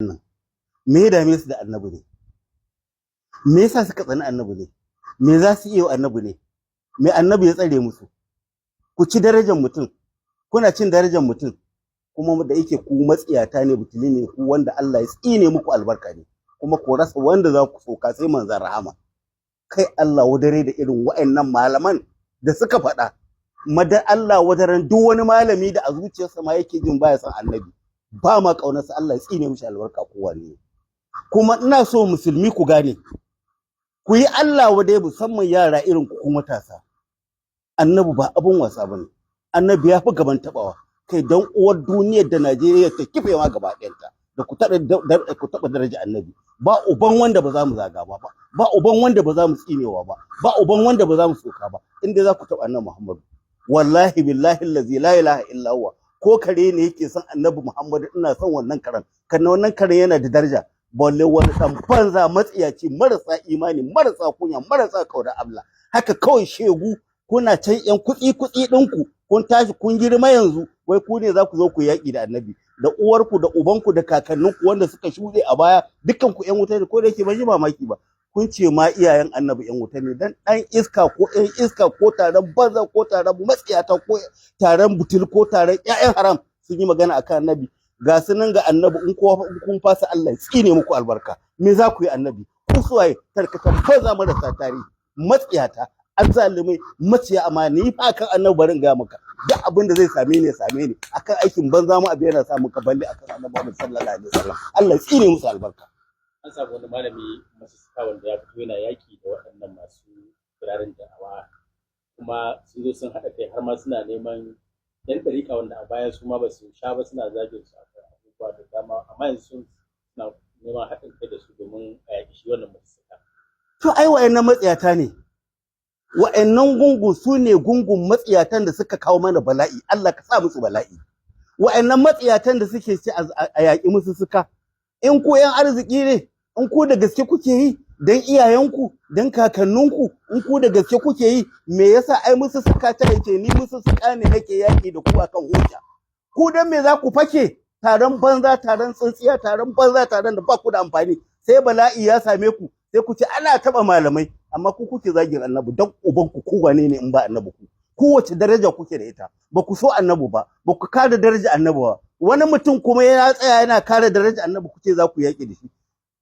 me ya dame su da annabi ne, me yasa suka tsani annabi ne, me za su iya annabi ne, me annabi ya tsare musu. Ku ci darajar mutum, kuna cin darajar mutum, kuma da yake ku matsiyata ne, butuli ne ku, wanda Allah ya tsine muku albarka ne, kuma ku rasa wanda za ku soka sai manzon rahama. Kai Allah wadare da irin wa'annan malaman da suka faɗa, madar Allah wadaran duk wani malami da a zuciyarsa ma yake jin baya son annabi, ba ma ƙaunarsa, Allah ya tsine mishi albarka kowa ne. Kuma ina so musulmi ku gane, ku yi Allah wadai, musamman yara irin ku matasa. Annabi ba abun wasa bane, annabi ya fi gaban tabawa, kai dan uwar duniyar da Najeriya ta kifewa gaba ɗayanta da ku taɓa daraja annabi. Ba uban wanda ba za mu zaga ba, ba uban wanda ba za mu tsinewa ba, ba uban wanda ba za mu soka ba, inda za ku taɓa annabi Muhammadu. Wallahi billahi allazi la ilaha illa huwa, ko kare ne yake son annabi Muhammadu, ina son wannan karen, kan wannan karen yana da daraja. Balle wani dan banza matsiyaci, marasa imani, marasa kunya, marasa kaura Allah, haka kawai shegu, kuna can yan kutsi ɗinku, kun tashi kun girma yanzu, wai ku ne za ku zo ku yaƙi da annabi, da uwarku da ubanku da kakanninku wanda suka shuɗe a baya, dukkan ku ƴan wuta ne, ko da yake ban yi mamaki ba. Kun ce ma iyayen annabi ƴan wuta ne, dan ɗan iska ko ƴan iska ko taron banza ko taron matsiyata ko taron butul ko taron ƴaƴan haram sun yi magana akan annabi. Ga su nan ga annabi, in kun fasa Allah ya tsine muku albarka. Me za ku yi annabi? Ku suwaye tarkatan banza marasa tarihi, matsiyata, azzalumai, maciya amana. Ni fa kan annabi barin ga maka, duk abin da zai same ni ya same ni, akan aikin banza mu abin yana samu ka balle akan annabi Muhammad sallallahu alaihi wasallam. Allah ya tsine musu albarka. An samu wani malami masu suka wanda ya fito yana yaki da waɗannan masu kirarin da'awa, kuma sun zo sun haɗa kai har ma suna neman yan ɗariƙa wanda a baya su ma ba su sha ba, suna zagin su akan abubuwa da dama, amma yanzu suna neman haɗin kai da su domin a yaƙi shi wannan masu suka. To ai wa'annan matsiyata ne, wa'annan gungun su ne gungun matsiyatan da suka kawo mana bala'i, Allah ka sa musu bala'i. Wa'annan matsiyatan da suke ci a yaƙi musu suka, in ku yan arziki ne, in ku da gaske kuke yi dan iyayenku dan kakanninku, in ku da gaske kuke yi, me yasa ai musu suka ta yace ni musu suka ne nake yaƙi da ku akan hujja. Ku dan me za ku fake taron banza, taron tsintsiya, taron banza, taron da ba ku da amfani, sai bala'i ya same ku sai ku ce ana taɓa malamai, amma ku kuke zagin annabi. Dan ubanku ku wane ne in ba annabi ku? Kowace daraja kuke da ita, ba ku so annabi ba, ba ku kare daraja annabi ba. Wani mutum kuma ya tsaya yana kare daraja annabi, kuke za ku yaƙi da shi.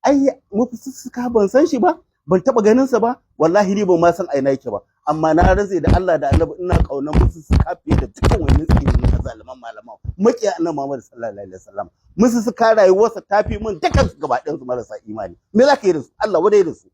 Ai mafisussuka ban san shi ba, ban taɓa ganin sa ba, wallahi ni ban ma san aina yake ba, amma na rantse da Allah da annabi ina ƙaunar mafisussuka fiye da dukkan wani tsiri na zaliman malaman maƙiya annabi Muhammad sallallahu alaihi wasallam. Mafisussuka rayuwarsa ta fi min dukkan su gaba ɗayan su marasa imani. Me za ka yi da su? Allah wadai da su.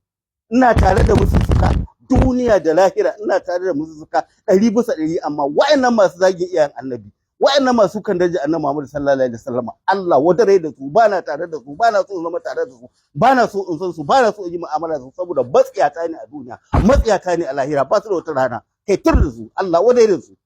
Ina tare da mafisussuka duniya da lahira, ina tare da mafisussuka 100%, amma wa'annan masu zagin iyayen annabi, wa'annan masu kan daraja annabi Muhammad sallallahu alaihi wasallam, Allah wadare da su, bana tare da su, bana so in zama tare da su, bana so in san su, bana so in yi mu'amala da su, saboda matsiyata ne a duniya, matsiyata ne a lahira, ba su da wata rana. Kai tur da su, Allah wadare da su.